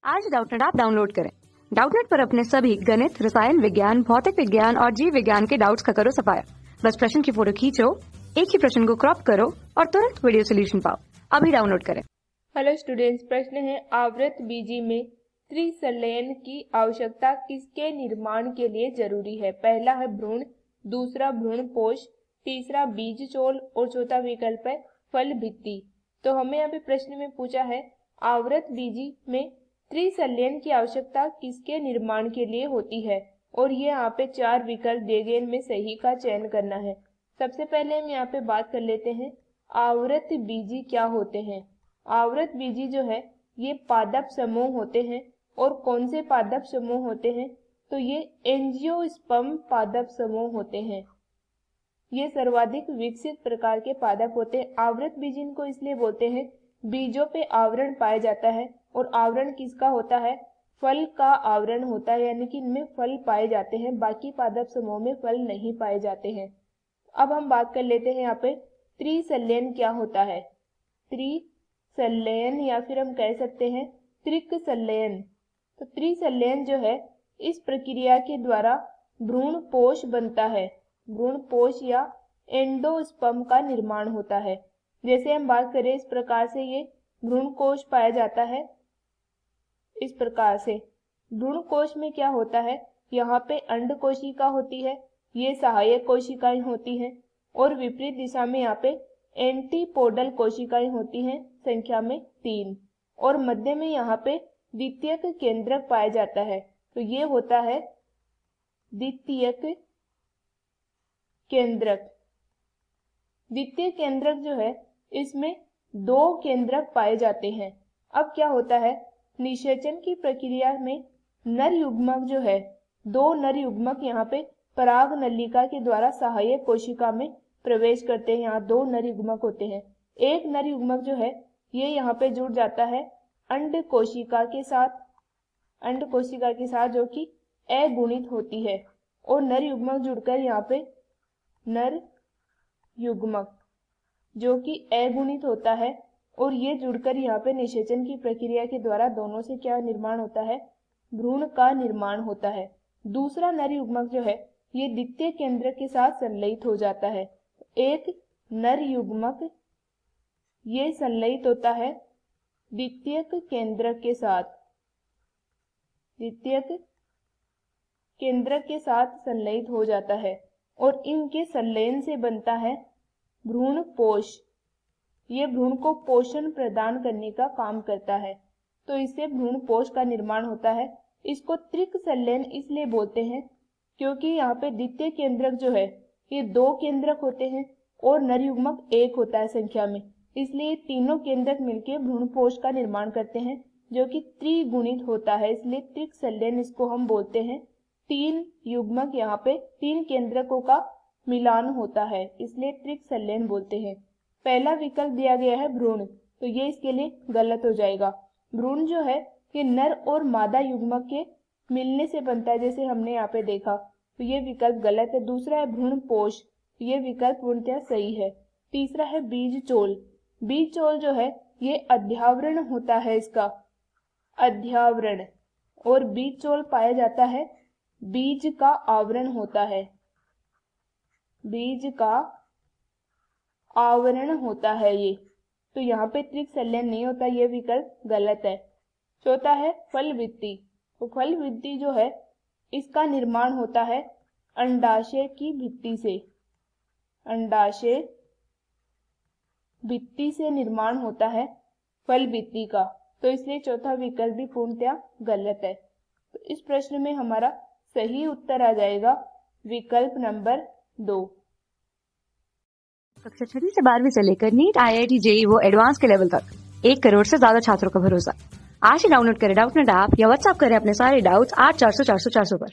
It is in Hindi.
आज डाउटनेट ऐप डाउनलोड करें। डाउटनेट पर अपने सभी गणित, रसायन विज्ञान, भौतिक विज्ञान और जीव विज्ञान के डाउट्स का करो सफाया। बस प्रश्न की फोटो खींचो, एक ही प्रश्न को क्रॉप करो और तुरंत वीडियो सोल्यूशन पाओ। अभी डाउनलोड करें। हेलो स्टूडेंट्स, प्रश्न है आवर्त बीजी में त्रिसंलयन की आवश्यकता किसके निर्माण के लिए जरूरी है। पहला है भ्रूण, दूसरा भ्रूण पोष, तीसरा बीज चोल और चौथा विकल्प है फल भित्ति। तो हमें यहाँ पे प्रश्न में पूछा है आवर्त बीजी में त्रिसंलयन की आवश्यकता किसके निर्माण के लिए होती है और ये यहाँ पे चार विकल्प दिए गए, इनमें सही का चयन करना है। सबसे पहले हम यहाँ पे बात कर लेते हैं आवर्त बीजी क्या होते हैं। आवर्त बीजी जो है ये पादप समूह होते हैं। और कौन से पादप समूह होते हैं, तो ये एंजियोस्पर्म पादप समूह होते हैं। ये सर्वाधिक विकसित प्रकार के पादप होते हैं। आवर्त बीजी इनको इसलिए बोलते हैं, बीजों पे आवरण पाया जाता है और आवरण किसका होता है, फल का आवरण होता है, यानी कि इनमें फल पाए जाते हैं, बाकी पादप समूह में फल नहीं पाए जाते हैं। अब हम बात कर लेते हैं यहाँ पे त्रिसंलयन क्या होता है। त्रिसंलयन या फिर हम कह सकते हैं त्रिक संलयन। तो त्रिसंलयन जो है इस प्रक्रिया के द्वारा भ्रूण पोष बनता है। भ्रूण पोष या एंडोस्पर्म का निर्माण होता है। जैसे हम बात करें इस प्रकार से ये भ्रूण कोश पाया जाता है। इस प्रकार से भ्रूण कोश में क्या होता है, यहाँ पे अंड कोशिका होती है, ये सहायक कोशिकाएं होती हैं और विपरीत दिशा में यहाँ पे एंटीपोडल कोशिकाएं होती हैं, संख्या में 3, और मध्य में यहाँ पे द्वितीयक केंद्रक पाया जाता है। तो ये होता है द्वितीयक केंद्रक। द्वितीय केंद्रक जो है इसमें 2 केंद्रक पाए जाते हैं। अब क्या होता है, निषेचन की प्रक्रिया में नर युग्मक जो है 2 नर युग्मक यहाँ पे पराग नलिका के द्वारा सहायक कोशिका में प्रवेश करते हैं। यहाँ 2 नर युग्मक होते हैं। एक नर युग्मक जो है ये यहाँ पे जुड़ जाता है अंड कोशिका के साथ, अंड कोशिका के साथ जो कि अगुणित होती है, और नर युग्मक जुड़कर यहाँ पे नर युग्मक जो कि अगुणित होता है, और ये जुड़कर यहाँ पे निषेचन की प्रक्रिया के द्वारा दोनों से क्या निर्माण होता है, भ्रूण का निर्माण होता है। दूसरा नर युग्मक जो है ये द्वितीय केंद्रक के साथ संलयित हो जाता है। एक नर युग्मक ये संलयित होता है द्वितीयक केंद्रक के साथ, द्वितीयक केंद्रक के साथ संलयित हो जाता है, और इनके संलयन से बनता है भ्रूण पोष। ये भ्रूण को पोषण प्रदान करने का काम करता है, तो इससे भ्रूण पोष का निर्माण होता है। इसको त्रिक संलयन इसलिए बोलते हैं क्योंकि यहाँ पे द्वितीय केंद्रक जो है ये 2 केंद्रक होते हैं और नर युग्मक 1 होता है संख्या में, इसलिए तीनों केंद्रक मिलकर भ्रूण पोष का निर्माण करते हैं जो कि त्रिगुणित होता है, इसलिए त्रिक संलयन इसको हम बोलते हैं। 3 युग्मक यहाँ पे 3 केंद्रकों का मिलान होता है, इसलिए त्रिक संलयन बोलते हैं। पहला विकल्प दिया गया है भ्रूण, तो ये इसके लिए गलत हो जाएगा। भ्रूण जो है ये नर और मादा युग्मक के मिलने से बनता है, जैसे हमने यहाँ पे देखा, तो ये विकल्प गलत है। दूसरा है भ्रूण पोष, ये विकल्प पूर्णतः सही है। तीसरा है बीज चोल। बीज चोल जो है ये अध्यावरण होता है, इसका अध्यावरण, और बीज चोल पाया जाता है बीज का आवरण होता है, बीज का आवरण होता है ये, तो यहाँ पे त्रिक संलयन नहीं होता, ये विकल्प गलत है। चौथा है फल भित्ति। तो फल भित्ति जो है इसका निर्माण होता है अंडाशय की भित्ति से, अंडाशय भित्ति से निर्माण होता है फल भित्ति का, तो इसलिए चौथा विकल्प भी पूर्णतः गलत है। तो इस प्रश्न में हमारा सही उत्तर आ जाएगा विकल्प नंबर 2। कक्षा 6 से 12वीं से लेकर नीट, IIT, JEE वो एडवांस के लेवल तक 1 करोड़ से ज्यादा छात्रों का भरोसा। आज ही डाउनलोड करें डाउटनेट ऐप या व्हाट्सएप करें अपने सारे डाउट्स 8400 400 400 पर।